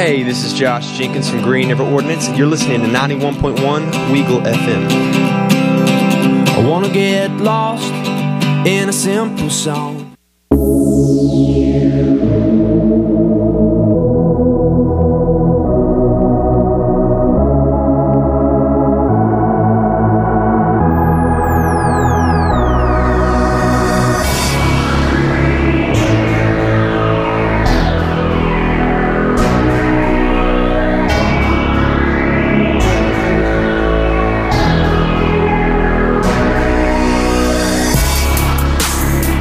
Hey, this is Josh Jenkins from Green River Ordnance, and you're listening to 91.1 Weagle FM. I wanna get lost in a simple song.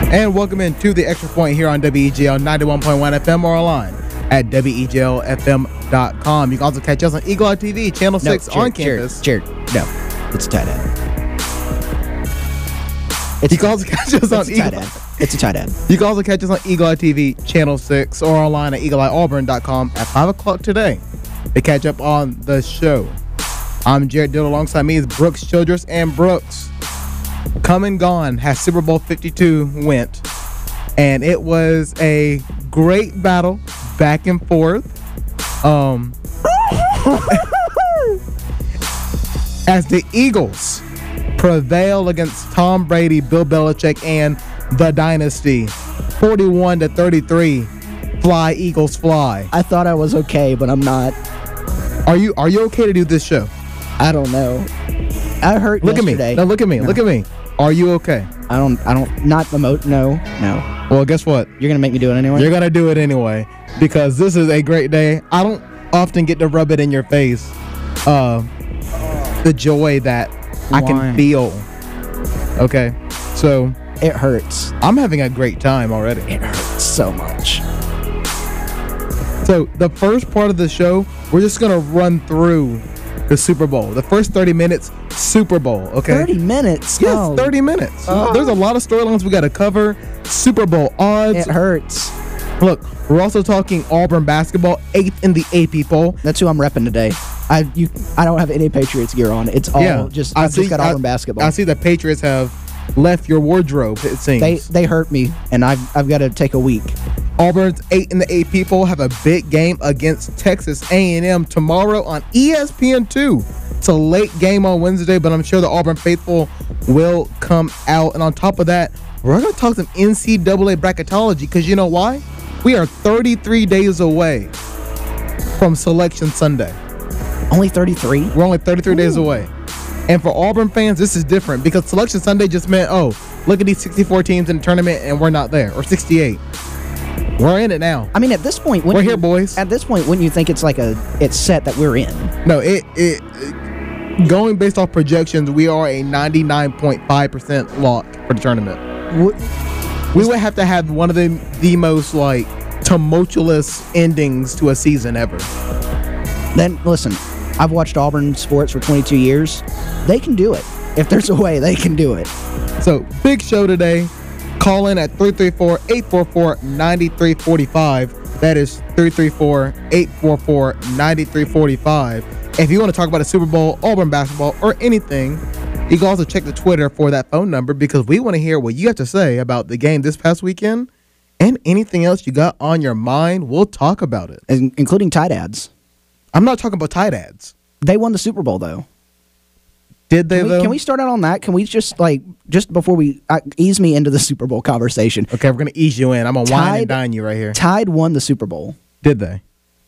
And welcome into the Xtra Point here on WEGL 91.1 FM or online at WEGLFM.com. You can also catch us on Eagle Eye TV, Channel 6 on campus. Jared, no, it's a tight end. You can also catch us on Eagle Eye. It's a tight end. You can also catch us on Eagle Eye TV, Channel 6 or online at EagleEyeAuburn.com at 5 o'clock today to catch up on the show. I'm Jared Dill. Alongside me is Brooks Childress, and Brooks, come and gone has Super Bowl 52 went, and it was a great battle back and forth as the Eagles prevail against Tom Brady, Bill Belichick, and the dynasty 41-33. Fly Eagles fly. I thought I was okay, but I'm not. Are you okay to do this show? I don't know. I hurt yesterday. At me. No, look at me. No. Look at me. Are you okay? No. No. Well, guess what? You're going to make me do it anyway? You're going to do it anyway because this is a great day. I don't often get to rub it in your face, the joy that I can feel. Okay? So. It hurts. I'm having a great time already. It hurts so much. So, the first part of the show, we're just going to run through the Super Bowl. The first 30 minutes, Super Bowl, okay? 30 minutes? Yes, oh. 30 minutes. There's a lot of storylines we got to cover. Super Bowl odds. It hurts. Look, we're also talking Auburn basketball, 8th in the AP poll. That's who I'm repping today. I don't have any Patriots gear on. It's all I've just got Auburn basketball. I see the Patriots have left your wardrobe, it seems. They hurt me, and I've got to take a week. Auburn's 8th in the AP poll have a big game against Texas A&M tomorrow on ESPN2. It's a late game on Wednesday, but I'm sure the Auburn faithful will come out. And on top of that, we're going to talk some NCAA bracketology because you know why? We are 33 days away from Selection Sunday. Only 33? We're only 33 days away. And for Auburn fans, this is different because Selection Sunday just meant, oh, look at these 64 teams in the tournament and we're not there, or 68. We're in it now. I mean, at this point, we're here, boys. At this point, wouldn't you think it's like it's set that we're in? No, going based off projections, we are a 99.5% lock for the tournament. We would have to have one of the most like tumultuous endings to a season ever. Then listen, I've watched Auburn sports for 22 years. They can do it. If there's a way, they can do it. So, big show today. Call in at 334-844-9345. That is 334-844-9345. If you want to talk about a Super Bowl, Auburn basketball, or anything, you can also check the Twitter for that phone number because we want to hear what you have to say about the game this past weekend and anything else you got on your mind. We'll talk about it. Including tight ads. I'm not talking about tight ads. They won the Super Bowl, though. Did they, though? Can we start out on that? Can we just before we ease me into the Super Bowl conversation? Okay, we're going to ease you in. I'm going to wine and dine you right here. Tide won the Super Bowl. Did they?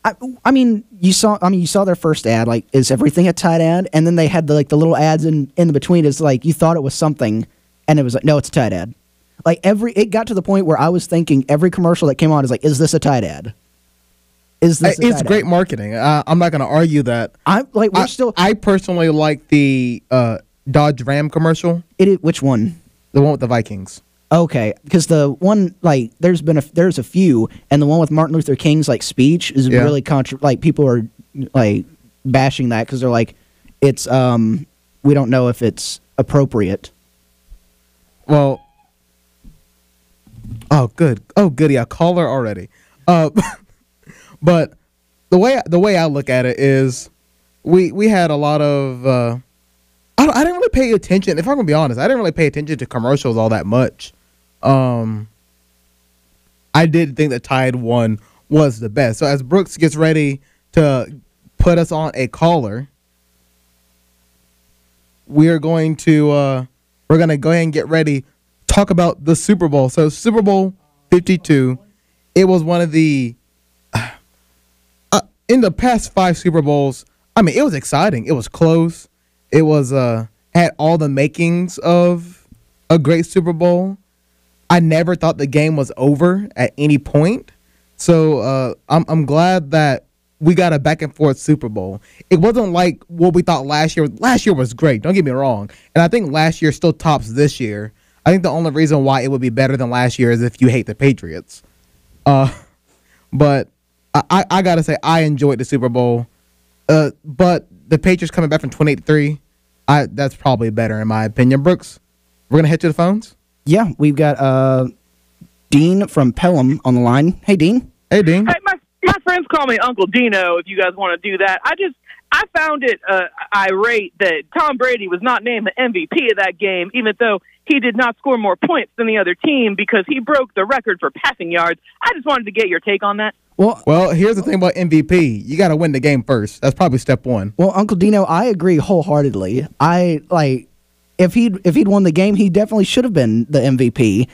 I mean, you saw their first ad, like, is everything a tight ad? And then they had the little ads in between. It's like you thought it was something, and it was like, no, it's a tight ad. Like it got to the point where I was thinking every commercial that came on is like, is this a tight ad? It's great marketing. I'm not going to argue that. I personally like the Dodge Ram commercial. Which one? The one with the Vikings. Okay, because the one there's a few, and the one with Martin Luther King's speech is really people are bashing that because they're like, it's we don't know if it's appropriate. Well, goody, a caller already. But the way I look at it is, we had a lot of. I didn't really pay attention. If I'm gonna be honest, I didn't really pay attention to commercials all that much. I did think that Tide 1 was the best. So as Brooks gets ready to put us on a caller, we're going to go ahead and get ready. Talk about the Super Bowl. So Super Bowl 52, it was one of the in the past 5 Super Bowls. I mean, it was exciting. It was close. It was had all the makings of a great Super Bowl. I never thought the game was over at any point. So I'm glad that we got a back and forth Super Bowl. It wasn't like what we thought last year. Last year was great. Don't get me wrong. And I think last year still tops this year. I think the only reason why it would be better than last year is if you hate the Patriots. But I got to say, I enjoyed the Super Bowl. But the Patriots coming back from 28-3, that's probably better in my opinion. Brooks, we're going to head to the phones? Yeah, we've got Dean from Pelham on the line. Hey, Dean. Hey, Dean. Hey, my friends call me Uncle Dino if you guys want to do that. I found it irate that Tom Brady was not named the MVP of that game, even though he did not score more points than the other team because he broke the record for passing yards. I just wanted to get your take on that. Well, here's the thing about MVP. You got to win the game first. That's probably step one. Well, Uncle Dino, I agree wholeheartedly. If he'd won the game, he definitely should have been the MVP.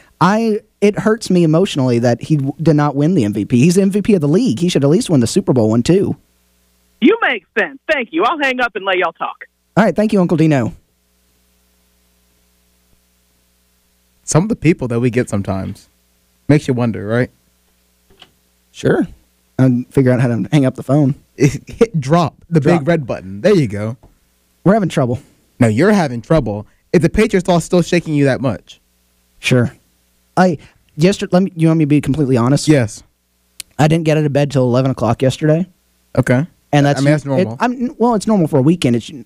It hurts me emotionally that he did not win the MVP. He's the MVP of the league. He should at least win the Super Bowl one too. You make sense. Thank you. I'll hang up and let y'all talk. All right, thank you, Uncle Dino. Some of the people that we get sometimes makes you wonder, right? Sure. I'll figure out how to hang up the phone. Hit drop, the big red button. There you go. We're having trouble. No, you're having trouble. If the Patriots lost, still shaking you that much? Sure. You want me to be completely honest? Yes. I didn't get out of bed till 11 o'clock yesterday. Okay. And that's normal. It's normal for a weekend.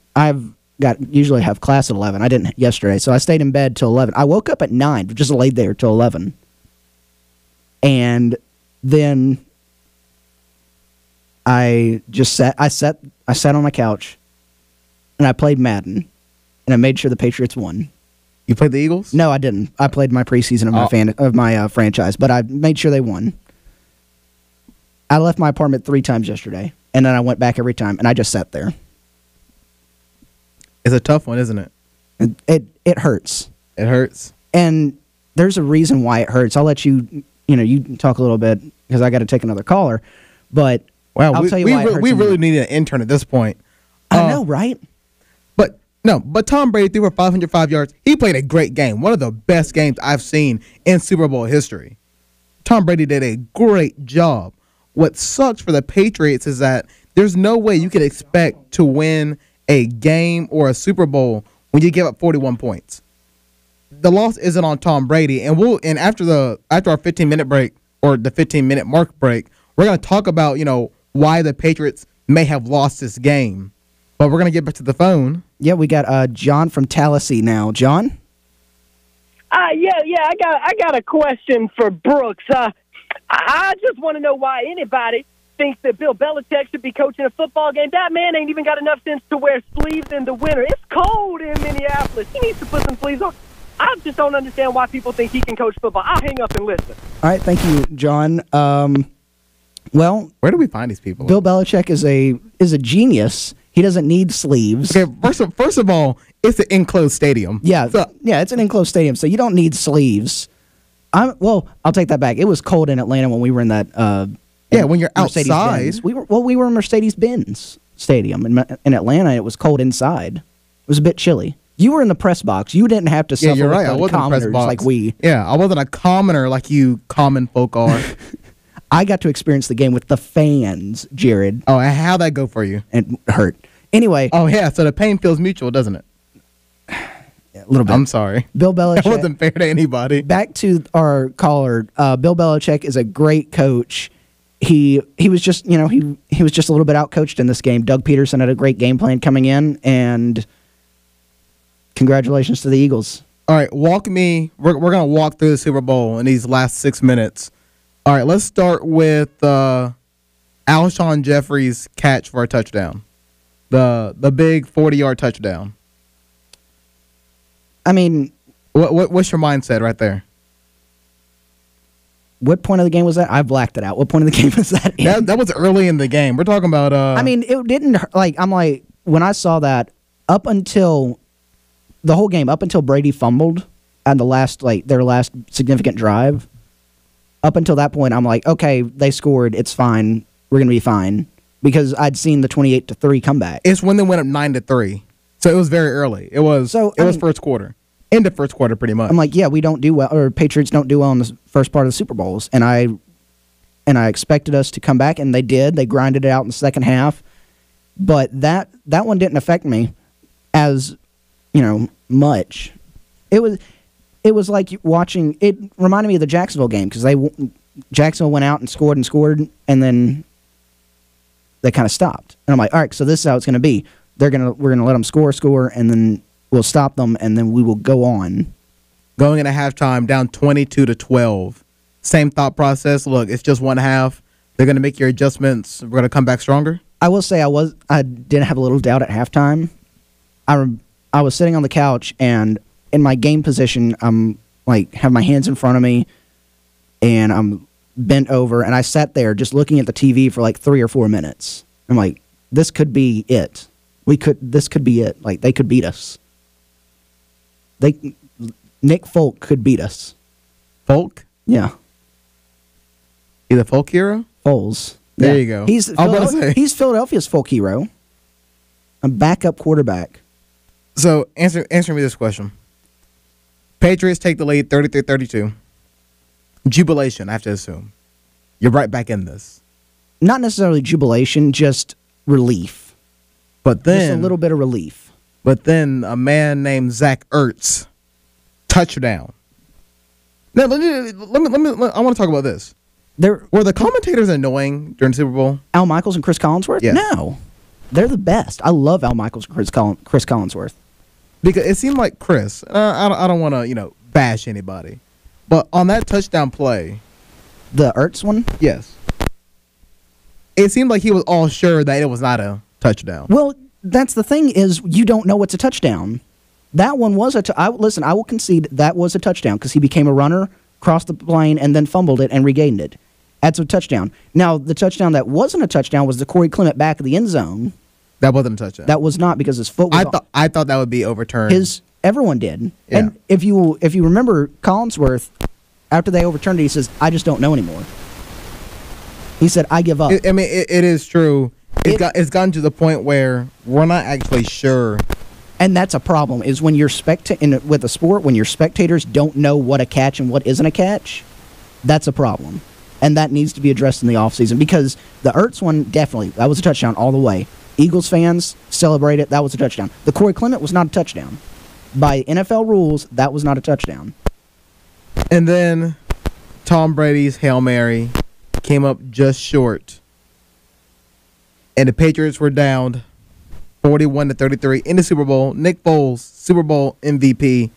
Usually have class at 11. I didn't yesterday, so I stayed in bed till 11. I woke up at 9, just laid there till 11. And then I sat on my couch and I played Madden and I made sure the Patriots won. You played the Eagles? No, I didn't. I played my preseason of my franchise, but I made sure they won. I left my apartment 3 times yesterday, and then I went back every time, and I just sat there. It's a tough one, isn't it? It hurts. It hurts. And there's a reason why it hurts. I'll let you talk a little bit because I got to take another caller. But I'll tell you why it hurts. We really need an intern at this point. I know, right? But Tom Brady threw for 505 yards. He played a great game. One of the best games I've seen in Super Bowl history. Tom Brady did a great job. What sucks for the Patriots is that there's no way you could expect to win a game or a Super Bowl when you give up 41 points. The loss isn't on Tom Brady, and after our 15-minute break or the 15-minute mark break, we're going to talk about why the Patriots may have lost this game. But we're going to get back to the phone. Yeah, we got John from Tallahassee now. John? Yeah. I got a question for Brooks. I just want to know why anybody thinks that Bill Belichick should be coaching a football game. That man ain't even got enough sense to wear sleeves in the winter. It's cold in Minneapolis. He needs to put some sleeves on. I just don't understand why people think he can coach football. I'll hang up and listen. All right, thank you, John. Well, where do we find these people? Bill Belichick is a genius. He doesn't need sleeves. Okay, first of all, it's an enclosed stadium. Yeah, it's an enclosed stadium, so you don't need sleeves. I'll take that back. It was cold in Atlanta when we were in that. When you're outside. We were in Mercedes-Benz Stadium in Atlanta. It was cold inside. It was a bit chilly. You were in the press box. You didn't have to suffer you're right. I with wasn't commoners press box. like we. Yeah, I wasn't a commoner like you common folk are. I got to experience the game with the fans, Jared. Oh, and how'd that go for you? It hurt. Anyway. Oh, yeah, so the pain feels mutual, doesn't it? Yeah, a little bit. I'm sorry. Bill Belichick. That wasn't fair to anybody. Back to our caller. Bill Belichick is a great coach. He was just, he was just a little bit outcoached in this game. Doug Peterson had a great game plan coming in, and congratulations to the Eagles. All right, walk me. We're going to walk through the Super Bowl in these last 6 minutes. All right, let's start with Alshon Jeffrey's catch for a touchdown. The big 40-yard touchdown. I mean, what's your mindset right there? What point of the game was that? I blacked it out. What point of the game was that? That was early in the game. We're talking about. I mean, it didn't I'm like, when I saw that, up until the whole game, up until Brady fumbled at the last, their last significant drive, up until that point, I'm like, okay, they scored. It's fine. We're going to be fine. Because I'd seen the 28-3 comeback. It's when they went up 9-3. So it was very early. It was first quarter. End of first quarter, pretty much. I'm like, yeah, we don't do well, or Patriots don't do well in the first part of the Super Bowls. And I expected us to come back, and they did. They grinded it out in the second half. But that one didn't affect me as, much. It was like watching. It reminded me of the Jacksonville game because Jacksonville went out and scored, and then they kind of stopped. And I'm like, all right, so this is how it's going to be. We're gonna let them score, and then we'll stop them, and then we will go on. Going into halftime, down 22-12. Same thought process. Look, it's just one half. They're going to make your adjustments. We're going to come back stronger. I will say I did have a little doubt at halftime. I was sitting on the couch, and in my game position, I'm have my hands in front of me, and I'm bent over, and I sat there just looking at the TV for 3 or 4 minutes. I'm like, this could be it. This could be it. They could beat us. Nick Folk could beat us. Folk? Yeah. He's a folk hero? Foles. There you go. He's Philadelphia's folk hero. A backup quarterback. So answer me this question. Patriots take the lead 33-32. Jubilation, I have to assume. You're right back in this. Not necessarily jubilation, just relief. But then just a little bit of relief. But then a man named Zach Ertz, touchdown. Now let me I want to talk about this. Were the commentators annoying during the Super Bowl? Al Michaels and Chris Collinsworth? Yes. No. They're the best. I love Al Michaels and Chris Collinsworth. Because it seemed like Chris, I don't want to, bash anybody. But on that touchdown play. The Ertz one? Yes. It seemed like he was all sure that it was not a touchdown. Well, that's the thing is you don't know what's a touchdown. That one was I will concede that was a touchdown because he became a runner, crossed the plane, and then fumbled it and regained it. That's a touchdown. Now, the touchdown that wasn't a touchdown was the Corey Clement back of the end zone. That wasn't a touchdown. That was not because his foot was I thought that would be overturned. Everyone did. Yeah. And if you remember Collinsworth, after they overturned it, he says, I just don't know anymore. He said, I give up. It is true. It's gotten to the point where we're not actually sure. And that's a problem, is when you're with a sport, when your spectators don't know what a catch and what isn't a catch, that's a problem. And that needs to be addressed in the offseason because the Ertz one, definitely, that was a touchdown all the way. Eagles fans celebrate it. That was a touchdown. The Corey Clement was not a touchdown. By NFL rules, that was not a touchdown. And then Tom Brady's Hail Mary came up just short. And the Patriots were down 41-33 in the Super Bowl. Nick Foles, Super Bowl MVP,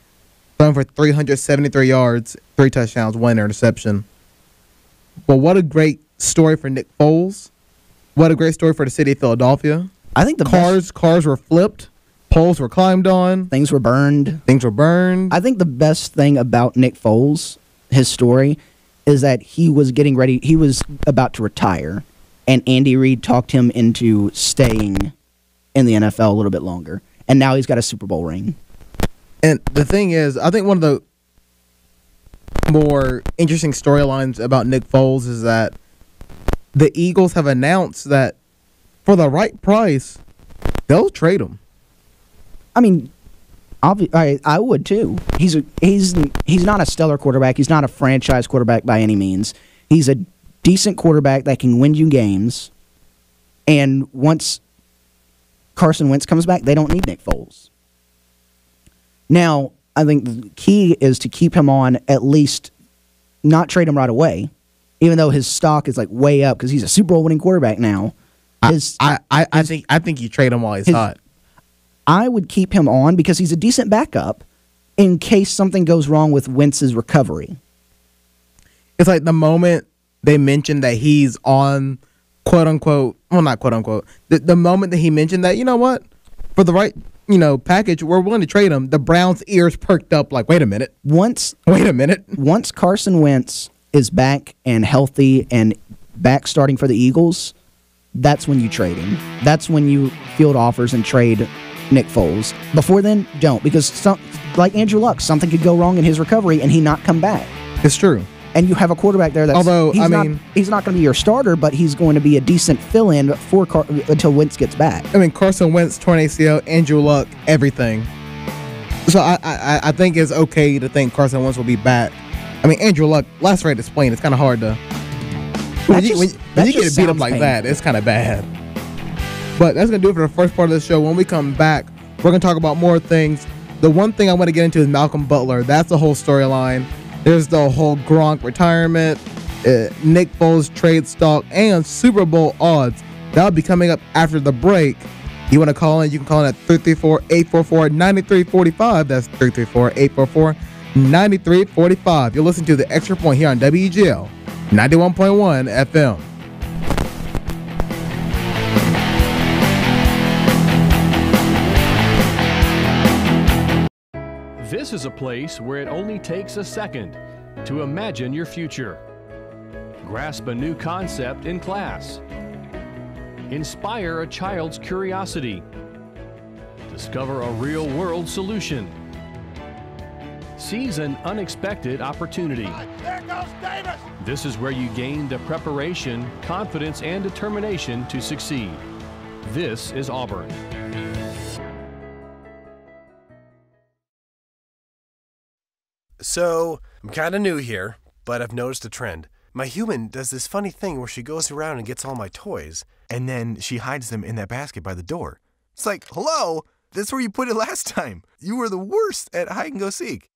throwing for 373 yards, 3 touchdowns, 1 interception. But what a great story for Nick Foles. What a great story for the city of Philadelphia. I think cars were flipped. Poles were climbed on. Things were burned. I think the best thing about Nick Foles, his story, is that he was getting ready. He was about to retire, and Andy Reid talked him into staying in the NFL a little bit longer. And now he's got a Super Bowl ring. And the thing is, I think one of the more interesting storylines about Nick Foles is that the Eagles have announced that for the right price, they'll trade him. I mean, I would too. He's not a stellar quarterback. He's not a franchise quarterback by any means. He's a decent quarterback that can win you games. And once Carson Wentz comes back, they don't need Nick Foles. Now, I think the key is to keep him on, at least not trade him right away, even though his stock is way up because he's a Super Bowl winning quarterback now. I think you trade him while he's hot. I would keep him on because he's a decent backup in case something goes wrong with Wentz's recovery. It's like the moment they mentioned that he's on quote unquote, well, not quote unquote, the moment that he mentioned that, you know what, for the right package, we're willing to trade him. The Browns' ears perked up. Wait a minute. Once Carson Wentz is back and healthy and back starting for the Eagles, that's when you trade him. That's when you field offers and trade Nick Foles. Before then, don't, because like Andrew Luck, something could go wrong in his recovery and he not come back. It's true. And you have a quarterback there that's he's not going to be your starter, but he's going to be a decent fill-in until Wentz gets back. I mean, Carson Wentz, torn ACL, Andrew Luck, everything. So I think it's okay to think Carson Wentz will be back. I mean, Andrew Luck, last rate explained, it's kind of hard to. When you get beat up like that, it's kind of bad. But that's going to do it for the first part of the show. When we come back, we're going to talk about more things. The one thing I want to get into is Malcom Butler. That's the whole storyline. There's the whole Gronk retirement, Nick Foles trade stock, and Super Bowl odds. That'll be coming up after the break. You want to call in? You can call in at 334-844-9345. That's 334-844-9345. You'll listen to the Extra Point here on WEGL 91.1 FM. This is a place where it only takes a second to imagine your future. Grasp a new concept in class. Inspire a child's curiosity. Discover a real-world solution. Seize an unexpected opportunity. There goes Davis! This is where you gain the preparation, confidence, and determination to succeed. This is Auburn. So, I'm kind of new here, but I've noticed a trend. My human does this funny thing where she goes around and gets all my toys, and then she hides them in that basket by the door. It's like, hello, that's where you put it last time. You were the worst at hide and go seek.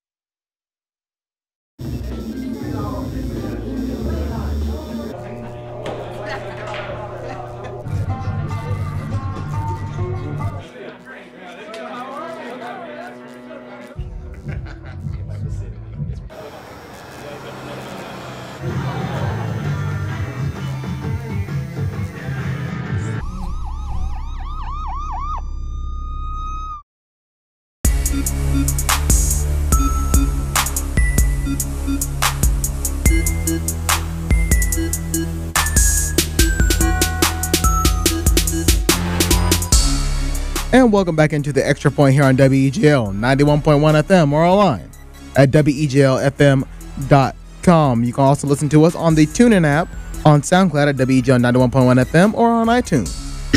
And welcome back into the Extra Point here on WEGL 91.1 FM or online at WEGLFM.com. You can also listen to us on the TuneIn app, on SoundCloud at WEGL 91.1 FM, or on iTunes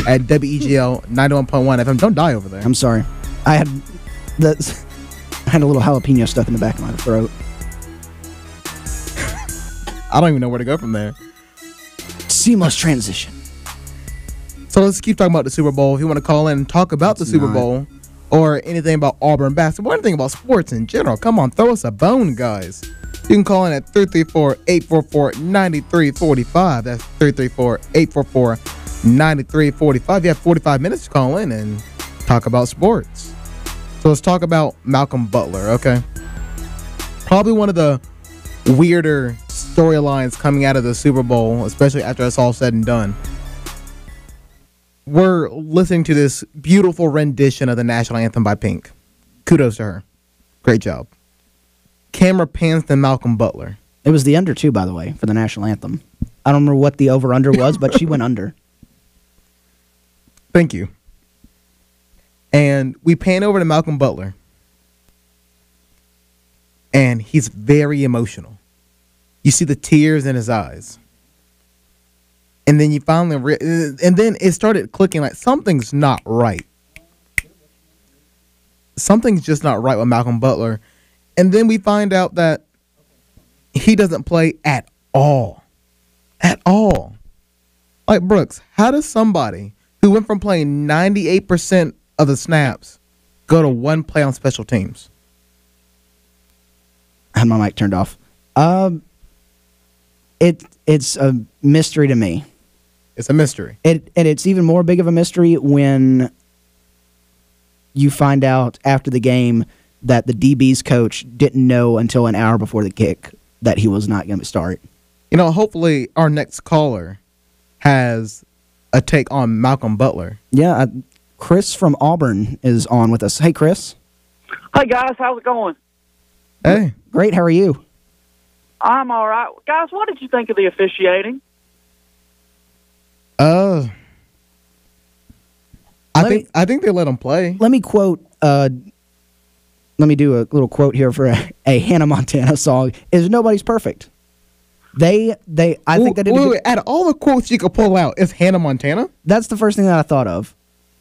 at WEGL 91.1 FM. Don't die over there. I'm sorry. I had a little jalapeno stuck in the back of my throat. I don't even know where to go from there. Seamless transition. So let's keep talking about the Super Bowl. If you want to call in and talk about the Super Bowl or anything about Auburn basketball, anything about sports in general, come on, throw us a bone, guys. You can call in at 334-844-9345. That's 334-844-9345. You have 45 minutes to call in and talk about sports. So let's talk about Malcom Butler, okay? Probably one of the weirder storylines coming out of the Super Bowl, especially after it's all said and done. We're listening to this beautiful rendition of the national anthem by Pink. Kudos to her. Great job. Camera pans to Malcom Butler. It was the under, too, by the way, for the national anthem. I don't remember what the over-under was, but she went under. Thank you. And we pan over to Malcom Butler. And he's very emotional. You see the tears in his eyes. And then you finally, and then it started clicking like something's not right. Something's just not right with Malcom Butler. And then we find out that he doesn't play at all. At all. Like, Brooks, how does somebody who went from playing 98% of the snaps go to one play on special teams? I had my mic turned off. It's a mystery to me. It's a mystery. And it's even more big of a mystery when you find out after the game that the DB's coach didn't know until an hour before the kick that he was not going to start. You know, hopefully our next caller has a take on Malcom Butler. Yeah, Chris from Auburn is on with us. Hey, Chris. Hey, guys. How's it going? Hey. Great. How are you? I'm all right. Guys, what did you think of the officiating? I think they let them play. Let me quote. Let me do a little quote here for a Hannah Montana song. Is nobody's perfect. I think they did. Wait, out of all the quotes you could pull out, is Hannah Montana? That's the first thing that I thought of.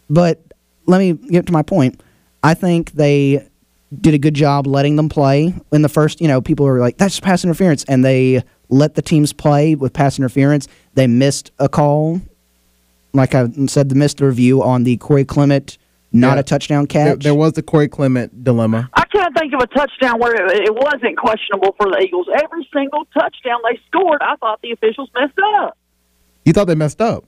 But let me get to my point. I think they did a good job letting them play. In the first, people were like, that's pass interference. And they let the teams play with pass interference. They missed a call. Like I said, they missed a review on the Corey Clement, not a touchdown catch. There was the Corey Clement dilemma. I can't think of a touchdown where it wasn't questionable for the Eagles. Every single touchdown they scored, I thought the officials messed up. You thought they messed up?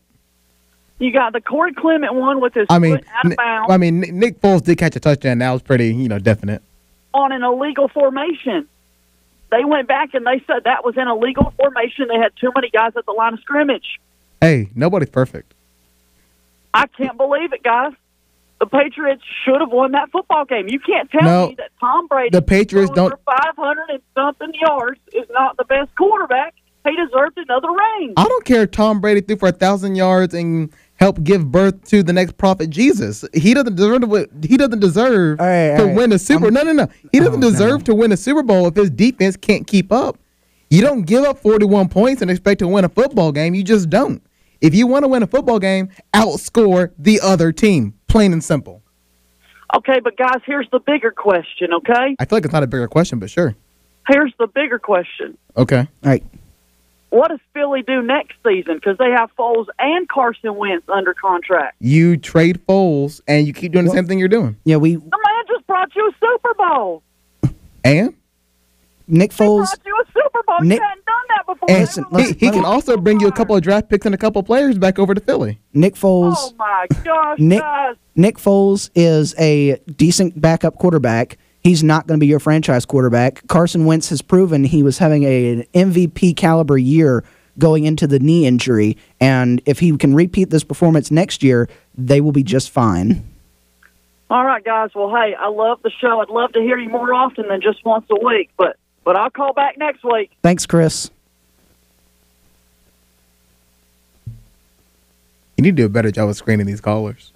You got the Corey Clement one with his foot out of bounds. Nick Foles did catch a touchdown. That was pretty, definite. On an illegal formation. They went back and they said that was an illegal formation. They had too many guys at the line of scrimmage. Hey, nobody's perfect. I can't believe it, guys. The Patriots should have won that football game. You can't tell me that Tom Brady, the Patriots for 500 and something yards, is not the best quarterback. He deserved another ring. I don't care if Tom Brady threw for 1,000 yards and helped give birth to the next prophet Jesus. He doesn't deserve to win a Super. No. He doesn't deserve to win a Super Bowl if his defense can't keep up. You don't give up 41 points and expect to win a football game. You just don't. If you want to win a football game, outscore the other team. Plain and simple. Okay, but guys, here's the bigger question, okay? I feel like it's not a bigger question, but sure. Here's the bigger question. Okay. All right. What does Philly do next season? Because they have Foles and Carson Wentz under contract. You trade Foles, and you keep doing the same thing you're doing. Yeah, The man just brought you a Super Bowl. And? Nick Foles. He brought you a Super Bowl. You hadn't done that before. And he can also bring you a couple of draft picks and a couple of players back over to Philly. Nick Foles. Oh, my gosh, guys. Nick Foles is a decent backup quarterback. He's not going to be your franchise quarterback. Carson Wentz has proven he was having an MVP caliber year going into the knee injury, and if he can repeat this performance next year, they will be just fine. All right, guys. Well, hey, I love the show. I'd love to hear you more often than just once a week, but I'll call back next week. Thanks, Chris. You need to do a better job of screening these callers.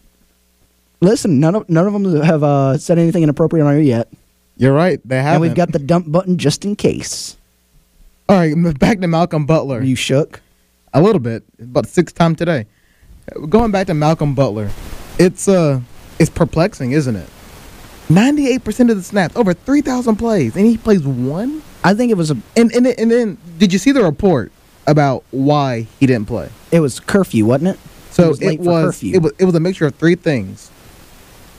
Listen, none of them have said anything inappropriate on here yet. You're right. They haven't. And we've got the dump button just in case. All right, back to Malcom Butler. Are you shook? A little bit. About the sixth time today. Going back to Malcom Butler, it's perplexing, isn't it? 98% of the snaps, over 3,000 plays, and he plays one? I think it was a... And then, did you see the report about why he didn't play? It was curfew, wasn't it? So it was a mixture of three things.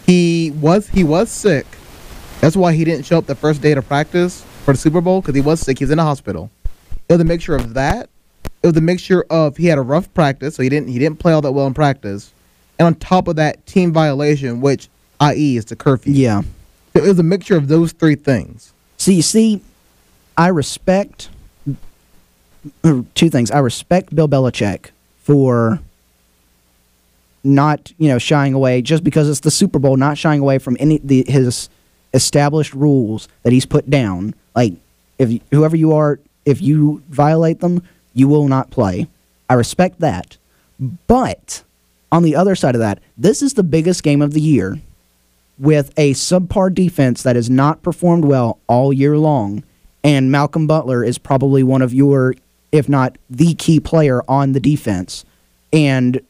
He was sick. That's why he didn't show up the first day of practice for the Super Bowl, because he was sick. He was in the hospital. It was a mixture of that. It was a mixture of he had a rough practice, so he didn't play all that well in practice. And on top of that, team violation, which, i.e., is the curfew. Yeah. So it was a mixture of those three things. So you see, I respect two things. I respect Bill Belichick for not, shying away just because it's the Super Bowl, not shying away from his established rules that he's put down. Like, whoever you are, if you violate them, you will not play. I respect that. But on the other side of that, this is the biggest game of the year with a subpar defense that has not performed well all year long, and Malcom Butler is probably one of your, if not the key player on the defense, and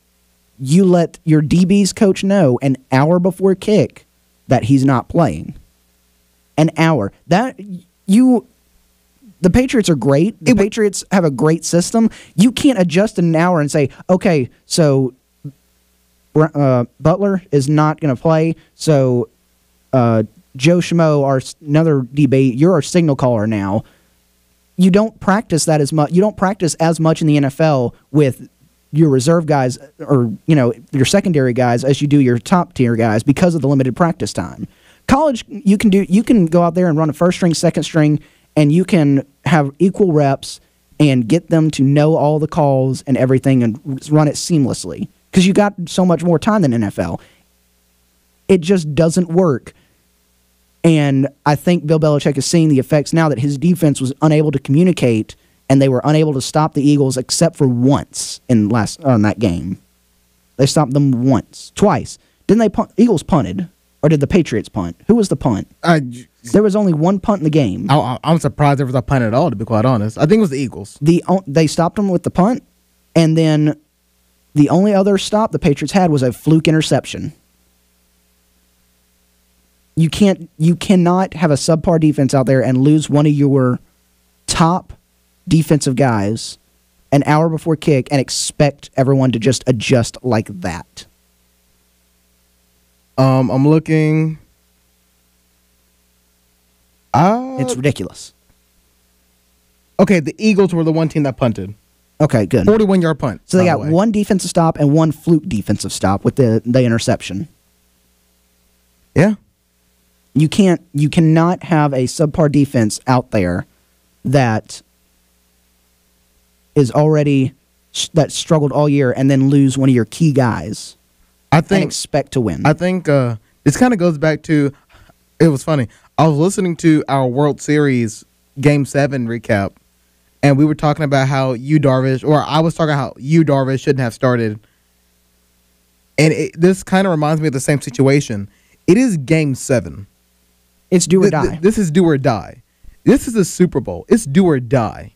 you let your DB's coach know an hour before kick that he's not playing. An hour. The Patriots are great. The Patriots have a great system. You can't adjust in an hour and say, okay, so Butler is not going to play, so Joe Schmo, another DB, you're our signal caller now. You don't practice that as much. You don't practice as much in the NFL with your reserve guys or your secondary guys as you do your top tier guys because of the limited practice time. College, you can go out there and run a first string, second string, and you can have equal reps and get them to know all the calls and everything and run it seamlessly because you got so much more time than NFL. It just doesn't work. And I think Bill Belichick is seeing the effects now that his defense was unable to communicate, and they were unable to stop the Eagles except for once in that game. They stopped them twice. Didn't they punt? Eagles punted, or did the Patriots punt? Who was the punt? There was only one punt in the game. I'm surprised there was a punt at all, to be quite honest. I think it was the Eagles. They stopped them with the punt, and then the only other stop the Patriots had was a fluke interception. You cannot have a subpar defense out there and lose one of your top defensive guys an hour before kick and expect everyone to just adjust like that. I'm looking. It's ridiculous. Okay, the Eagles were the one team that punted. Okay, good. 41-yard punt. So they got one defensive stop and one fluke defensive stop with the interception. Yeah. You cannot have a subpar defense out there that is already that struggled all year and then lose one of your key guys. And expect to win. I think this kind of goes back to, it was funny. I was listening to our World Series Game 7 recap, and we were talking about how I was talking how Darvish shouldn't have started. And this kind of reminds me of the same situation. It is Game 7. It's do or die. This is do or die. This is a Super Bowl. It's do or die.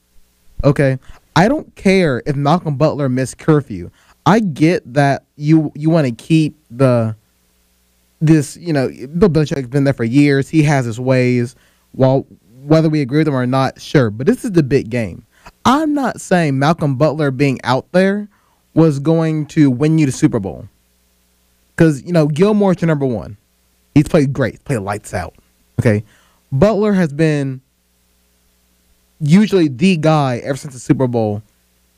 Okay? I don't care if Malcom Butler missed curfew. I get that you want to keep Bill Belichick's been there for years. He has his ways. Whether we agree with him or not, sure. But this is the big game. I'm not saying Malcom Butler being out there was going to win you the Super Bowl. Because, Gilmore's your number one. He's played great. He's played lights out. Okay? Butler has been usually the guy ever since the Super Bowl.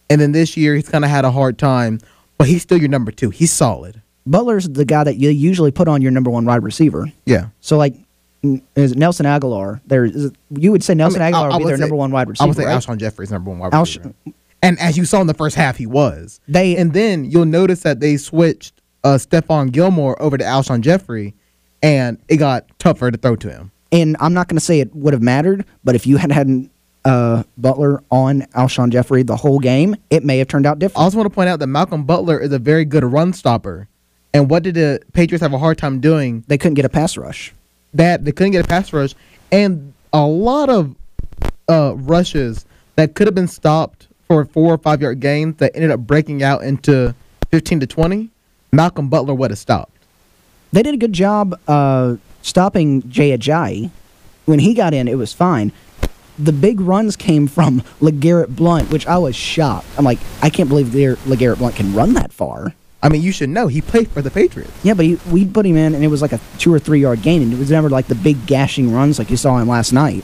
And then this year, he's kind of had a hard time. But he's still your number two. He's solid. Butler's the guy that you usually put on your number one wide receiver. Yeah. So, is it Nelson Aguilar? You would say Nelson Aguilar would be their number one wide receiver, I would say right? Alshon Jeffrey's number one wide receiver. And as you saw in the first half, he was. And then you'll notice that they switched Stephon Gilmore over to Alshon Jeffrey, and it got tougher to throw to him. And I'm not going to say it would have mattered, but if you had Butler on Alshon Jeffrey the whole game, it may have turned out different. I also want to point out that Malcom Butler is a very good run stopper. And what did the Patriots have a hard time doing? They couldn't get a pass rush. They couldn't get a pass rush. And a lot of rushes that could have been stopped for 4 or 5 yard gains that ended up breaking out into 15 to 20, Malcom Butler would have stopped. They did a good job stopping Jay Ajayi. When he got in, it was fine. The big runs came from LeGarrette Blount, which I was shocked. I'm like, I can't believe LeGarrette Blount can run that far. I mean, you should know. He played for the Patriots. Yeah, but we put him in, and it was like a 2 or 3 yard gain, and it was never like the big gashing runs like you saw him last night.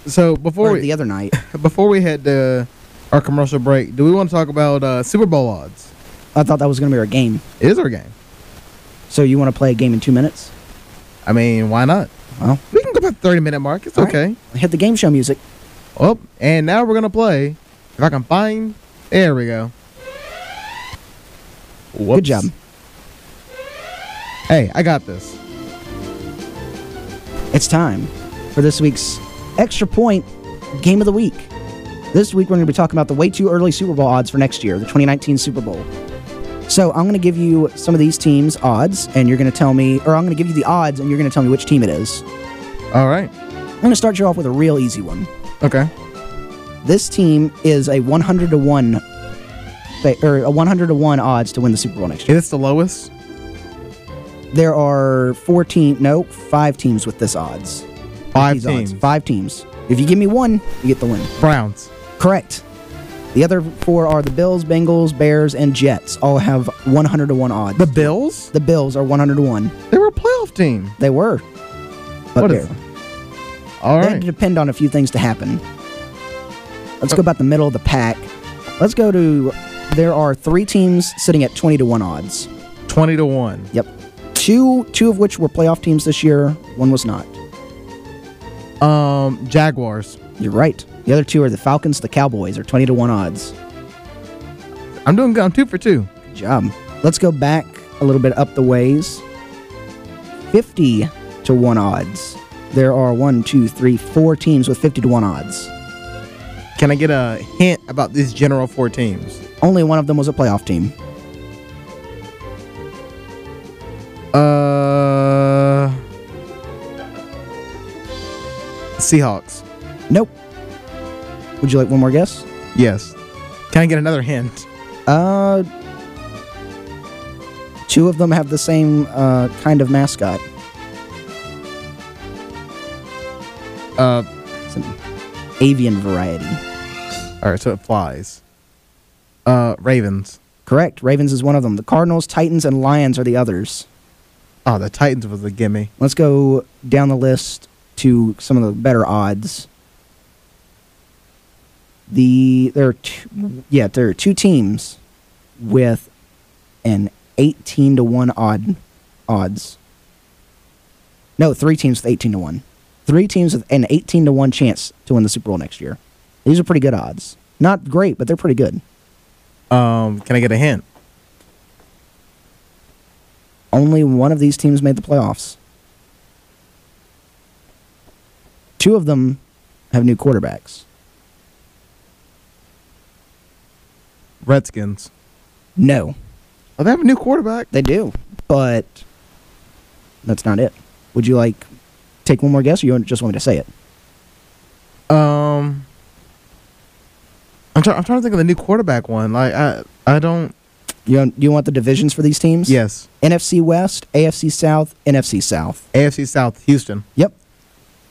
So the other night. Before we head to our commercial break, do we want to talk about Super Bowl odds? I thought that was going to be our game. It is our game. So you want to play a game in 2 minutes? I mean, why not? Well, we can go about the 30-minute mark. It's okay. Right. Hit the game show music. Oh, and now we're going to play. If I can find. There we go. Whoops. Good job. Hey, I got this. It's time for this week's Xtra Point Game of the Week. This week we're going to be talking about the way too early Super Bowl odds for next year, the 2019 Super Bowl. So I'm going to give you some of these teams' odds, and you're going to tell me, or I'm going to give you the odds, and you're going to tell me which team it is. All right. I'm going to start you off with a real easy one. Okay. This team is a 100 to 1, or a 100 to 1 odds to win the Super Bowl next year. Is this the lowest? There are 5 teams with this odds. 5 teams. 5 teams. If you give me one, you get the win. Browns. Correct. The other 4 are the Bills, Bengals, Bears, and Jets. All have 100 to 1 odds. The Bills? The Bills are 100 to 1. They were a playoff team. They were. But what is it? All they right. depend on a few things to happen. Let's go about the middle of the pack. Let's go to, there are 3 teams sitting at 20 to 1 odds. 20 to 1. Yep. Two of which were playoff teams this year. One was not. Jaguars. You're right. The other 2 are the Falcons, the Cowboys, are 20 to 1 odds. I'm doing good. I'm 2 for 2. Good job. Let's go back a little bit up the ways. 50 to 1 odds. There are 4 teams with 50-1 odds. Can I get a hint about these general 4 teams? Only one of them was a playoff team. Seahawks. Nope. Would you like one more guess? Yes. Can I get another hint? 2 of them have the same kind of mascot. It's an avian variety. All right, so it flies. Ravens. Correct. Ravens is one of them. The Cardinals, Titans, and Lions are the others. Oh, the Titans was a gimme. Let's go down the list to some of the better odds. There are 2 teams with an 18-1 odds. No, 3 teams with 18-1. 3 teams with an 18-1 chance to win the Super Bowl next year. These are pretty good odds. Not great, but they're pretty good. Can I get a hint? Only one of these teams made the playoffs. 2 of them have new quarterbacks. Redskins. No. Oh, they have a new quarterback. They do, but that's not it. Would you like take one more guess, or you just want me to say it? I'm trying to think of the new quarterback one. Like I don't. You want the divisions for these teams? Yes. NFC West, AFC South, NFC South. AFC South, Houston. Yep.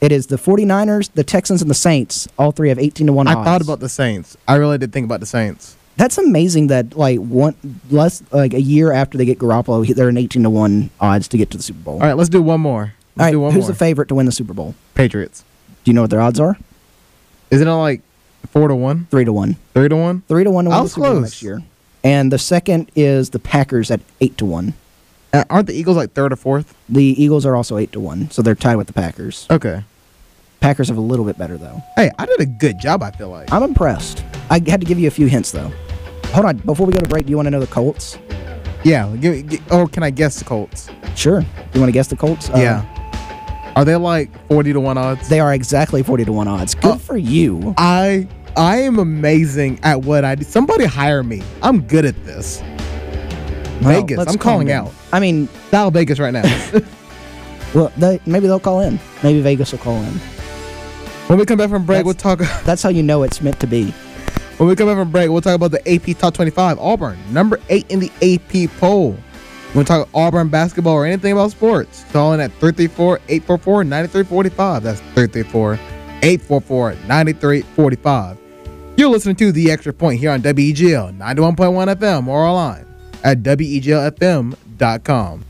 It is the 49ers, the Texans, and the Saints. All 3 have 18-1 odds. I thought about the Saints. I really did think about the Saints. That's amazing that a year after they get Garoppolo, they're an 18-1 odds to get to the Super Bowl. All right, let's do one more. Who's the favorite to win the Super Bowl? Patriots. Do you know what their odds are? Isn't it like 4-1? 3-1. 3-1? 3-1 to win the Super Bowl next year. And the second is the Packers at 8-1. Aren't the Eagles like 3rd or 4th? The Eagles are also 8-1, so they're tied with the Packers. Okay. Packers have a little bit better though. Hey, I did a good job, I feel like. I'm impressed. I had to give you a few hints though. Hold on, before we go to break, do you want to know the Colts? Yeah, or can I guess the Colts? Sure. You want to guess the Colts? Yeah. Are they like 40-1 odds? They are exactly 40-1 odds. Good for you. I am amazing at what I do. Somebody hire me. I'm good at this. Well, Vegas, I'm calling out. I mean, dial Vegas right now. Well, maybe they'll call in. Maybe Vegas will call in. When we come back from break, we'll talk. That's how you know it's meant to be. When we come back from break, we'll talk about the AP Top 25. Auburn, number 8 in the AP poll. We'll talk Auburn basketball or anything about sports. Call in at 334-844-9345. That's 334-844-9345. You're listening to The Extra Point here on WEGL 91.1 FM or online at WEGLFM.com.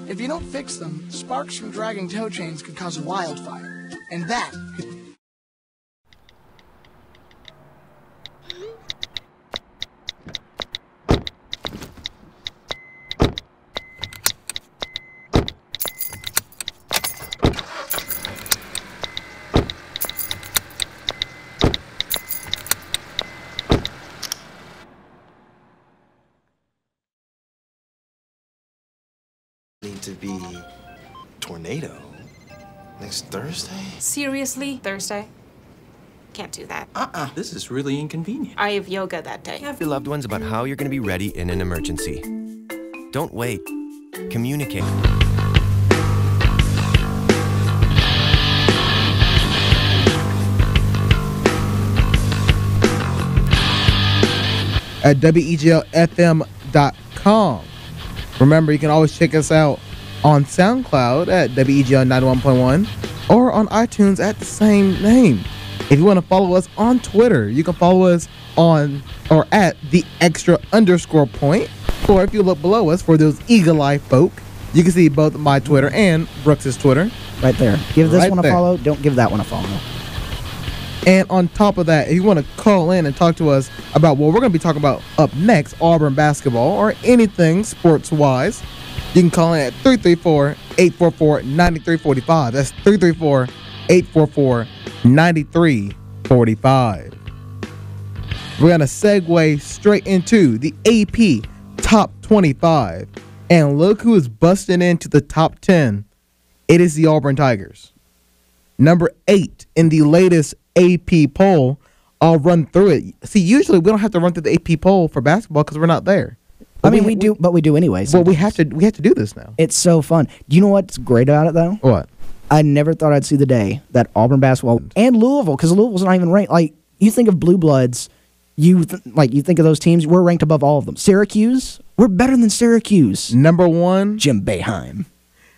If you don't fix them, sparks from dragging tow chains could cause a wildfire. And that could... to be tornado next Thursday? Seriously? Thursday? Can't do that. This is really inconvenient. I have yoga that day. Have your loved ones about how you're going to be ready in an emergency. Don't wait. Communicate. At WEGLFM.com. Remember, you can always check us out on SoundCloud at WEGL 91.1 or on iTunes at the same name. If you want to follow us on Twitter, you can follow us on or at the extra_point. Or if you look below us for those eagle-eye folk, you can see both my Twitter and Brooks's Twitter. Right there. Give this right one a there. follow. Don't give that one a follow. And on top of that, if you want to call in and talk to us about what we're going to be talking about up next, Auburn basketball or anything sports-wise, you can call in at 334-844-9345. That's 334-844-9345. We're going to segue straight into the AP Top 25. And look who is busting into the top 10. It is the Auburn Tigers. Number 8 in the latest AP poll. I'll run through it. See, usually we don't have to run through the AP poll for basketball because we're not there. But we do anyways. Well, we have to do this now. It's so fun. Do you know what's great about it though? What? I never thought I'd see the day that Auburn basketball and Louisville, because Louisville's not even ranked. Like, you think of Blue Bloods, you think of those teams, we're ranked above all of them. Syracuse, we're better than Syracuse. Number 1, Jim Boeheim.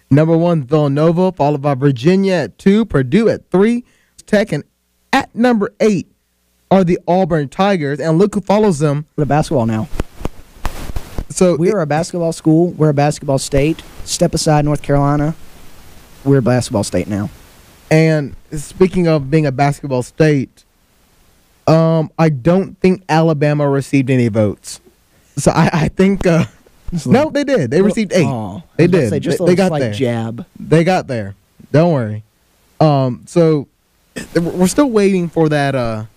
Number 1, Villanova, followed by Virginia at 2, Purdue at 3, Tech, and at number 8 are the Auburn Tigers. And look who follows them. We're basketball now. So we're a basketball school. We're a basketball state. Step aside North Carolina. We're a basketball state now. And speaking of being a basketball state, I don't think Alabama received any votes. So I think no, they did. They received 8. They did. They got there. Jab. They got there. Don't worry. So we're still waiting for that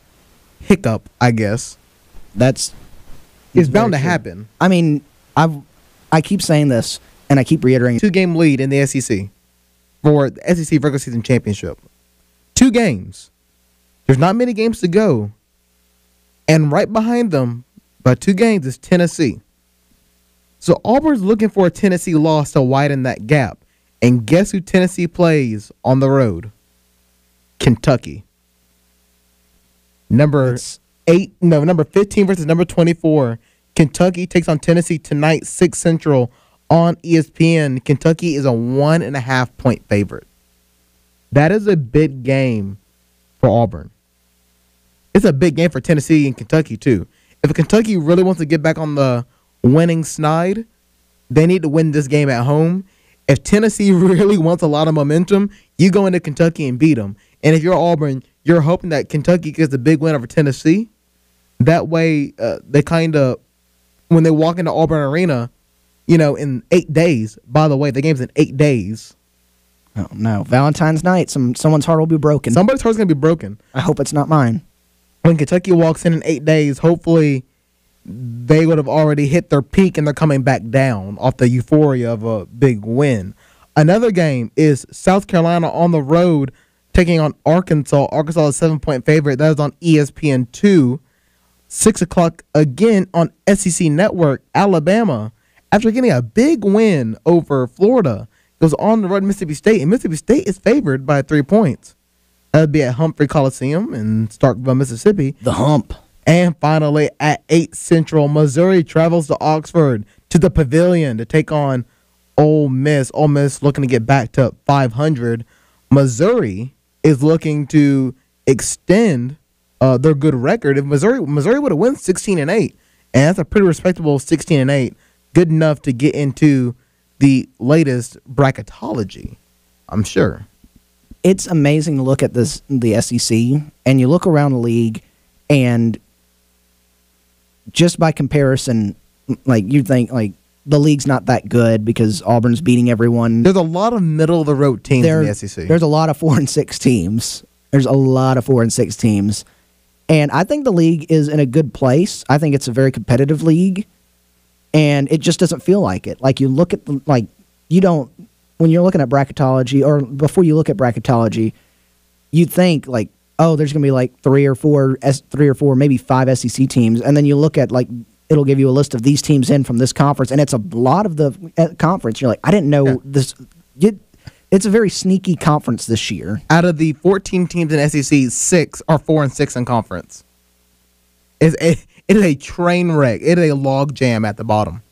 hiccup, I guess. It's bound to happen. I mean, I keep saying this and I keep reiterating. 2-game lead in the SEC for the SEC regular season championship. 2 games. There's not many games to go. And right behind them, by 2 games, is Tennessee. So Auburn's looking for a Tennessee loss to widen that gap. And guess who Tennessee plays on the road? Kentucky. Number 15 versus number 24. Kentucky takes on Tennessee tonight, 6 Central on ESPN. Kentucky is a 1.5-point favorite. That is a big game for Auburn. It's a big game for Tennessee and Kentucky, too. If Kentucky really wants to get back on the winning snide, they need to win this game at home. If Tennessee really wants a lot of momentum, you go into Kentucky and beat them. And if you're Auburn, you're hoping that Kentucky gets a big win over Tennessee. That way, they kind of, when they walk into Auburn Arena, in 8 days. By the way, the game's in 8 days. Oh, no. Valentine's night, someone's heart will be broken. Somebody's heart's going to be broken. I hope it's not mine. When Kentucky walks in 8 days, hopefully they would have already hit their peak and they're coming back down off the euphoria of a big win. Another game is South Carolina on the road taking on Arkansas. Arkansas is a 7-point favorite. That is on ESPN2. 6 o'clock again on SEC Network. Alabama, after getting a big win over Florida, goes on the road to Mississippi State. And Mississippi State is favored by 3 points. That would be at Humphrey Coliseum in Starkville, Mississippi. The Hump. And finally, at 8 Central, Missouri travels to Oxford to the Pavilion to take on Ole Miss. Ole Miss looking to get back to 500. Missouri is looking to extend their good record. If Missouri would have won 16-8, and that's a pretty respectable 16-8, good enough to get into the latest bracketology, I'm sure. It's amazing to look at the SEC, and you look around the league, and just by comparison, you think the league's not that good because Auburn's beating everyone. There's a lot of middle of the road teams in the SEC. There's a lot of 4-6 teams. There's a lot of 4-6 teams, and I think the league is in a good place. I think it's a very competitive league, and it just doesn't feel like it. Like you look at you don't. When you're looking at bracketology, or before you look at bracketology, you'd think oh, there's going to be 3 or 4, maybe 5 SEC teams, and then you look at it'll give you a list of these teams in from this conference, and it's a lot of the conference. You're like, I didn't know this. It's a very sneaky conference this year. Out of the 14 teams in SEC, 6 are 4-6 in conference. It is a train wreck. It is a log jam at the bottom.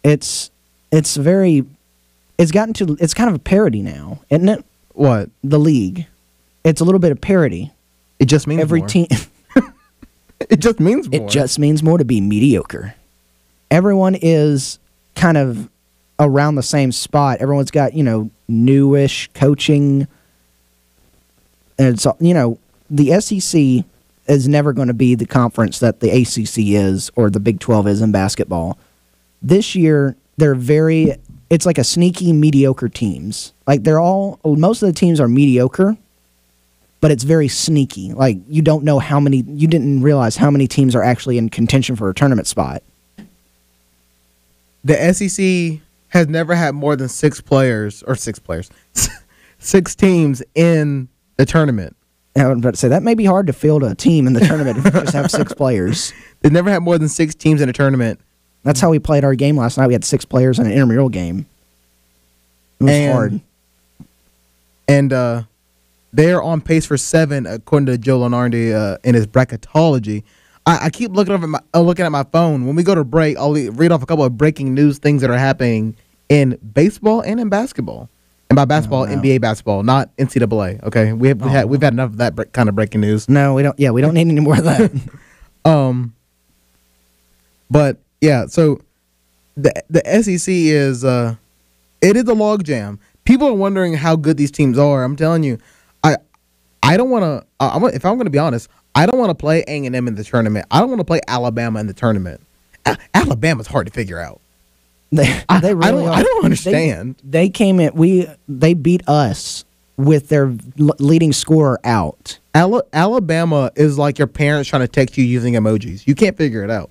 It's kind of a parody now, isn't it? What? The league. It's a little bit of parody. It just means every more. team. It just means more. It just means more to be mediocre. Everyone is kind of around the same spot. Everyone's got, newish coaching. And so, the SEC is never going to be the conference that the ACC is or the Big 12 is in basketball. This year, it's like a sneaky mediocre teams. Like most of the teams are mediocre, but it's very sneaky. Like you didn't realize how many teams are actually in contention for a tournament spot. The SEC has never had more than six teams in the tournament. I was about to say, that may be hard to field a team in the tournament if you just have 6 players. They've never had more than 6 teams in a tournament. That's how we played our game last night. We had 6 players in an intramural game. It was hard. And they're on pace for 7, according to Joe Lenardi in his bracketology. I keep looking at my phone. When we go to break, I'll read off a couple of breaking news things that are happening in baseball and in basketball. And by basketball, NBA basketball, not NCAA. Okay, we've had enough of that kind of breaking news. No, we don't. Yeah, we don't need any more of that. But yeah, so the SEC is it is a logjam. People are wondering how good these teams are. I'm telling you, I don't want to. If I'm going to be honest, I don't want to play A&M in the tournament. I don't want to play Alabama in the tournament. Alabama's hard to figure out. They really are. I don't understand. They came in. They beat us with their leading scorer out. Alabama is like your parents trying to text you using emojis. You can't figure it out.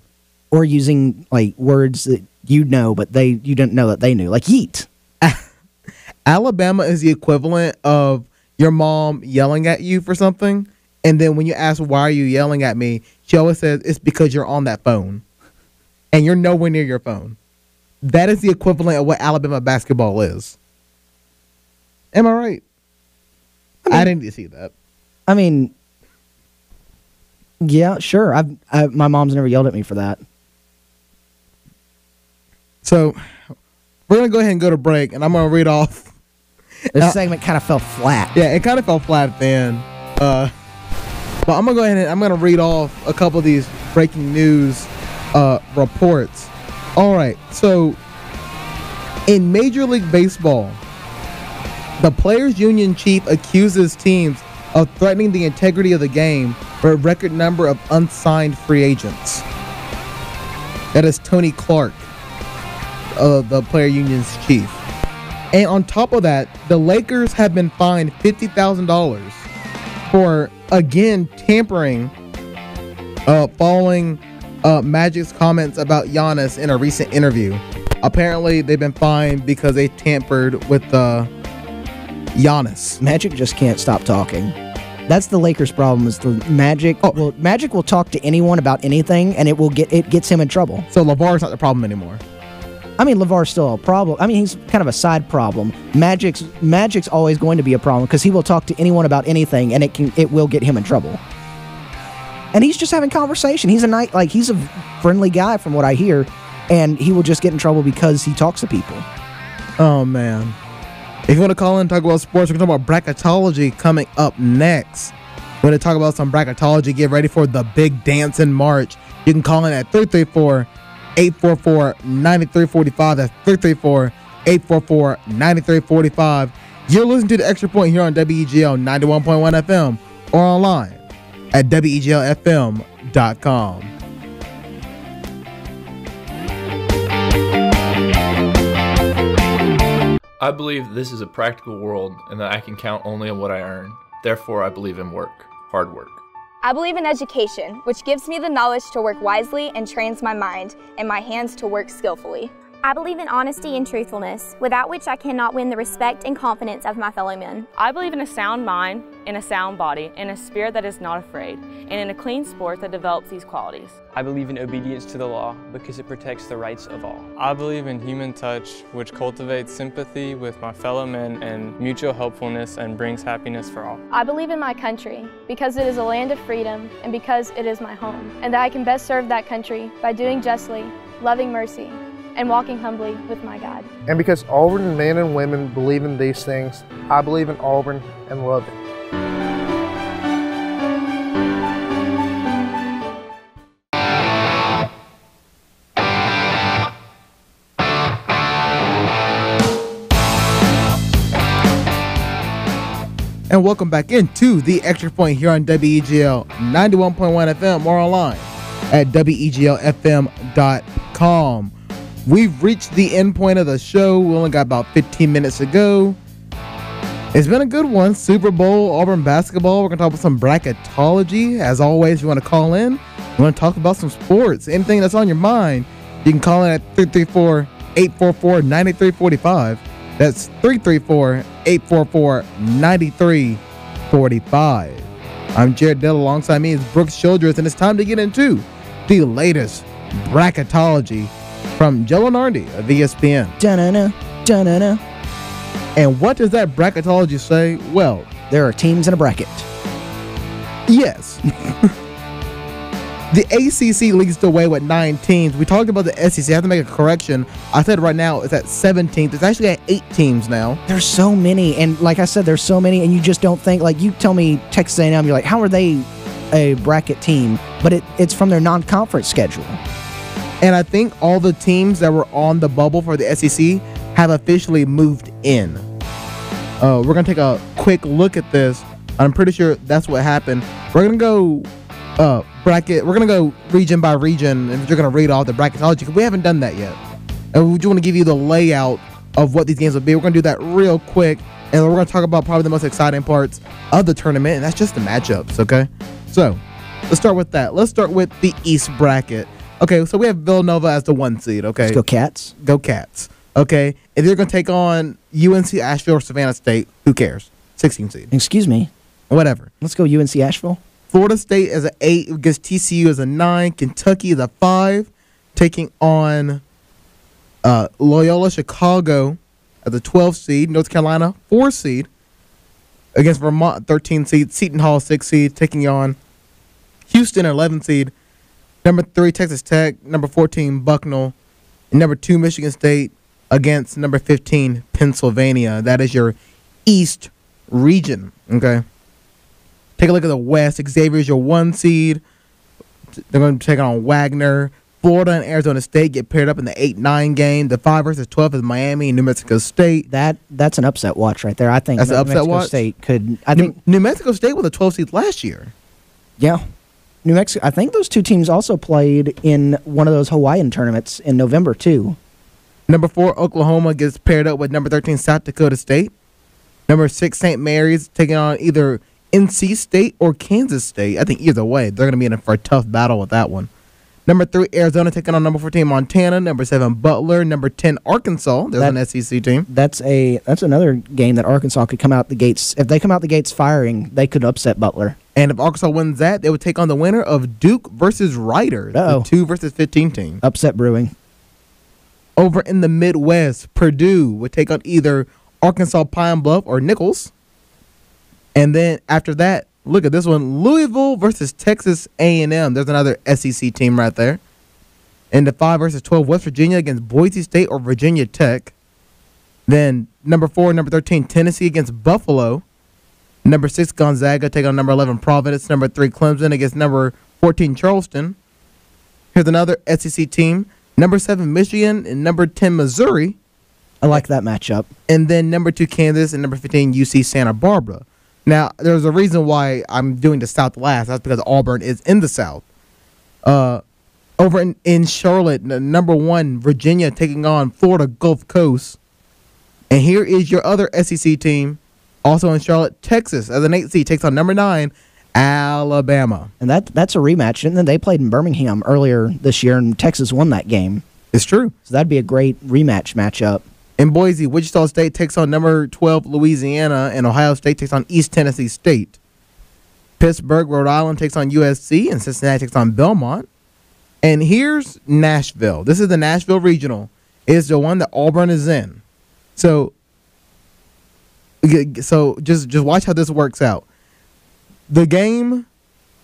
Or using like words that you know, but you didn't know that they knew, like yeet. Alabama is the equivalent of your mom yelling at you for something, and then when you ask why are you yelling at me, she always says it's because you're on that phone, and you're nowhere near your phone. That is the equivalent of what Alabama basketball is. Am I right? I didn't see that. I mean, yeah, sure. My mom's never yelled at me for that. So we're going to go ahead and go to break, and I'm going to read off. This segment kind of fell flat. Yeah, it kind of fell flat at the end. But I'm going to go ahead and I'm going to read off a couple of these breaking news reports. All right, so in Major League Baseball, the Players Union chief accuses teams of threatening the integrity of the game for a record number of unsigned free agents. That is Tony Clark, the Player Union's chief. And on top of that, the Lakers have been fined $50,000 for, again, tampering following Magic's comments about Giannis in a recent interview. Apparently, they've been fined because they tampered with Giannis. Magic just can't stop talking. That's the Lakers' problem. Is the Magic? Well, Magic will talk to anyone about anything, and it gets him in trouble. So LeVar's not the problem anymore. I mean, LeVar's still a problem. I mean, he's kind of a side problem. Magic's always going to be a problem because he will talk to anyone about anything, and it will get him in trouble. And he's just having conversation. He's a friendly guy from what I hear, and he will just get in trouble because he talks to people. Oh man! If you want to call in and talk about sports, we're going to talk about bracketology coming up next. We're going to talk about some bracketology. Get ready for the big dance in March. You can call in at 334-844-9345. That's 334-844-9345. You're listening to the Xtra Point here on WEGL 91.1 FM or online at WEGLFM.com. I believe this is a practical world and that I can count only on what I earn. Therefore, I believe in work, hard work. I believe in education, which gives me the knowledge to work wisely and trains my mind and my hands to work skillfully. I believe in honesty and truthfulness, without which I cannot win the respect and confidence of my fellow men. I believe in a sound mind, in a sound body, in a spirit that is not afraid, and in a clean sport that develops these qualities. I believe in obedience to the law because it protects the rights of all. I believe in human touch, which cultivates sympathy with my fellow men and mutual helpfulness and brings happiness for all. I believe in my country because it is a land of freedom and because it is my home, and that I can best serve that country by doing justly, loving mercy, and walking humbly with my God. And because Auburn men and women believe in these things, I believe in Auburn and love it. And welcome back into the Extra Point here on WEGL 91.1 FM or online at WEGLFM.com. We've reached the end point of the show. We only got about 15 minutes to go. It's been a good one. Super Bowl, Auburn basketball. We're going to talk about some bracketology. As always, if you want to call in, you want to talk about some sports, anything that's on your mind, you can call in at 334-844-9345. That's 334-844-9345. I'm Jared Dell. Alongside me is Brooks Childress, and it's time to get into the latest bracketology from Jello Nardi of ESPN. Da-na-na, da-na-na. And what does that bracketology say? Well, there are teams in a bracket. Yes. The ACC leads the way with 9 teams. We talked about the SEC. I have to make a correction. I said right now it's at 17th. It's actually at 8 teams now. There's so many, and like I said, there's so many, and you just don't think, like, you tell me Texas A&M, you're like, how are they a bracket team? But it's from their non-conference schedule. And I think all the teams that were on the bubble for the SEC have officially moved in. We're going to take a quick look at this. I'm pretty sure that's what happened. We're going to go bracket. We're going to go region by region, and you're going to read all the bracketology because we haven't done that yet. And we just want to give you the layout of what these games will be. We're going to do that real quick, and we're going to talk about probably the most exciting parts of the tournament, and that's just the matchups, okay? So, let's start with that. Let's start with the East bracket. Okay, so we have Villanova as the 1 seed, okay? Let's go Cats. Go Cats. Okay, if they're going to take on UNC Asheville or Savannah State, who cares? 16 seed. Excuse me. Whatever. Let's go UNC Asheville. Florida State as an 8 against TCU as a 9. Kentucky as a 5, taking on Loyola Chicago as a 12 seed. North Carolina 4 seed against Vermont 13 seed. Seton Hall 6 seed, taking on Houston 11 seed. Number 3 Texas Tech. Number 14 Bucknell. And number 2 Michigan State against number 15 Pennsylvania. That is your East region. Okay. Take a look at the West. Xavier's your 1 seed. They're going to take on Wagner. Florida and Arizona State get paired up in the 8-9 game. The 5 versus 12 is Miami and New Mexico State. That's an upset watch right there. I think that's an upset Mexico watch. State could. New Mexico State was a 12 seed last year. Yeah, New Mexico. I think those 2 teams also played in one of those Hawaiian tournaments in November too. Number 4 Oklahoma gets paired up with number 13 South Dakota State. Number 6 St. Mary's taking on either NC State or Kansas State. I think either way, they're going to be in for a tough battle with that one. Number 3, Arizona taking on number 14, Montana. Number 7, Butler. Number 10, Arkansas. There's an SEC team. That's another game that Arkansas could come out the gates. If they come out the gates firing, they could upset Butler. And if Arkansas wins that, they would take on the winner of Duke versus Rider, the 2 versus 15 team. Upset brewing. Over in the Midwest, Purdue would take on either Arkansas Pine Bluff or Nichols. And then after that, look at this one, Louisville versus Texas A&M. There's another SEC team right there. And the 5 versus 12, West Virginia against Boise State or Virginia Tech. Then number 4, number 13, Tennessee against Buffalo. Number 6, Gonzaga take on number 11, Providence. Number 3, Clemson against number 14, Charleston. Here's another SEC team. Number 7, Michigan, and number 10, Missouri. I like that matchup. And then number 2, Kansas, and number 15, UC Santa Barbara. Now, there's a reason why I'm doing the South last. That's because Auburn is in the South. Over in Charlotte, number 1, Virginia taking on Florida Gulf Coast. And here is your other SEC team, also in Charlotte, Texas, as an 8 seed, takes on number 9, Alabama. And that's a rematch. And then they played in Birmingham earlier this year, and Texas won that game. It's true. So that'd be a great rematch matchup. In Boise, Wichita State takes on number 12, Louisiana, and Ohio State takes on East Tennessee State. Pittsburgh, Rhode Island takes on USC, and Cincinnati takes on Belmont. And here's Nashville. This is the Nashville Regional. It's the one that Auburn is in. So just watch how this works out. The game,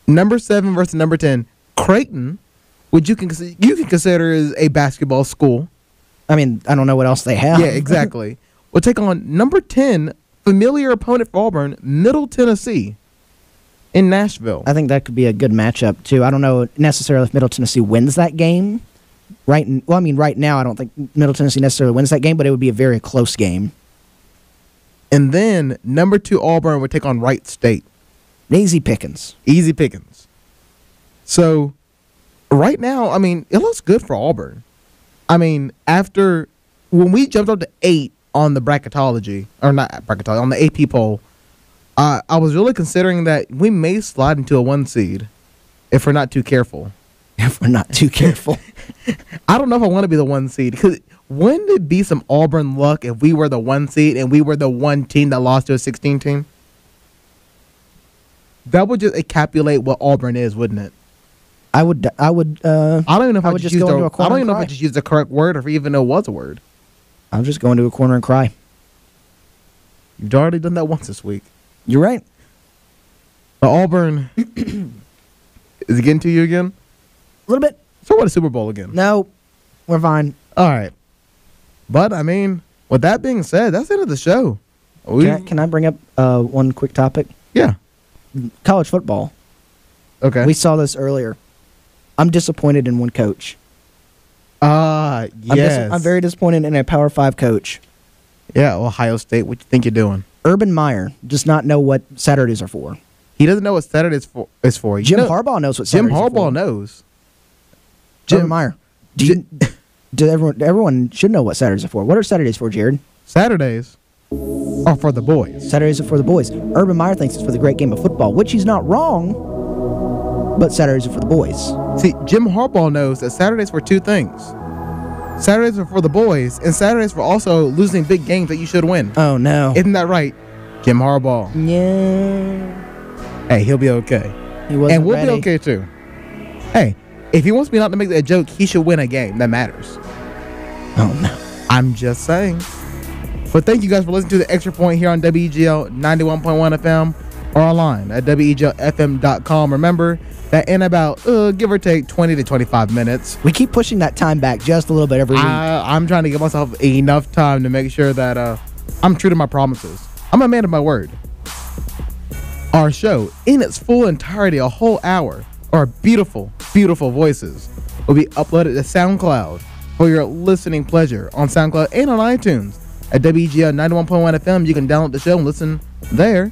number 7 versus number 10, Creighton, which you can consider is a basketball school. I mean, I don't know what else they have. Yeah, exactly. We'll take on number 10, familiar opponent for Auburn, Middle Tennessee in Nashville. I think that could be a good matchup, too. I don't know necessarily if Middle Tennessee wins that game. Right now, I don't think Middle Tennessee necessarily wins that game, but it would be a very close game. And then number 2 Auburn would take on Wright State. Easy pickings. Easy pickings. So right now, I mean, it looks good for Auburn. I mean, after when we jumped up to 8 on the bracketology, or not bracketology, on the AP poll, I was really considering that we may slide into a 1 seed if we're not too careful. If we're not too careful. I don't know if I want to be the 1 seed, because wouldn't it be some Auburn luck if we were the 1 seed and we were the 1 team that lost to a 16 team? That would just encapsulate what Auburn is, wouldn't it? I don't even know if I would just go into a corner. I don't even know if I just used the correct word or if even know it was a word. I'll just go into a corner and cry. You've already done that once this week. You're right. But Auburn, is it getting to you again? A little bit. So what, a Super Bowl again? No, we're fine. All right. But, I mean, with that being said, that's the end of the show. Can I bring up one quick topic? Yeah. College football. Okay. We saw this earlier. I'm disappointed in one coach. Yes. I'm very disappointed in a Power 5 coach. Yeah, Ohio State. What you think you're doing? Urban Meyer does not know what Saturdays are for. He doesn't know what Saturdays is for. Jim Harbaugh knows what Saturdays are for. Jim Harbaugh knows. Urban Meyer. Everyone should know what Saturdays are for. What are Saturdays for, Jared? Saturdays are for the boys. Saturdays are for the boys. Urban Meyer thinks it's for the great game of football, which he's not wrong, but Saturdays are for the boys. See, Jim Harbaugh knows that Saturdays for 2 things. Saturdays are for the boys, and Saturdays for also losing big games that you should win. Oh, no. Isn't that right, Jim Harbaugh? Yeah. Hey, he'll be okay. He wasn't and we'll ready. be okay, too. Hey, if he wants me not to make that joke, he should win a game. That matters. Oh, no. I'm just saying. But thank you guys for listening to the Extra Point here on WEGL 91.1 FM or online at WEGLFM.com. Remember that in about, give or take, 20 to 25 minutes. We keep pushing that time back just a little bit every week. I'm trying to give myself enough time to make sure that I'm true to my promises. I'm a man of my word. Our show, in its full entirety, a whole hour, our beautiful, beautiful voices will be uploaded to SoundCloud for your listening pleasure on SoundCloud and on iTunes. At WEGL 91.1 FM, you can download the show and listen there.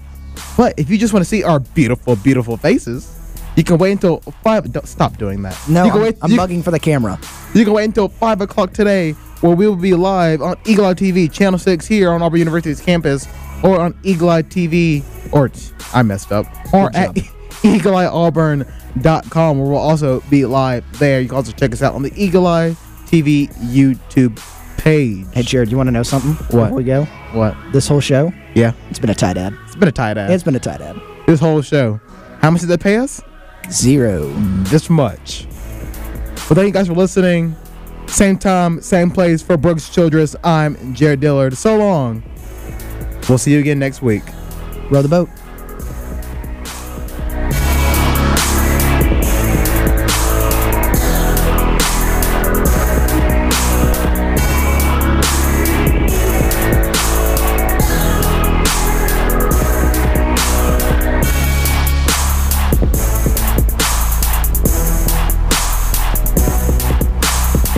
But if you just want to see our beautiful, beautiful faces, you can wait until 5. Don't stop doing that. No, I'm bugging for the camera. You can wait until 5 o'clock today, where we will be live on Eagle Eye TV, Channel 6 here on Auburn University's campus, or on Eagle Eye TV, or I messed up, or at EagleEyeAuburn.com, where we'll also be live there. You can also check us out on the Eagle Eye TV YouTube page. Hey, Jared, you want to know something? What? Before we go? What? This whole show? Yeah. It's been a tight ad. It's been a tight ad. It's been a tight ad. This whole show. How much did they pay us? 0. This much. Well, thank you guys for listening. Same time, same place for Brooks Childress. I'm Jared Dillard. So long. We'll see you again next week. Row the boat.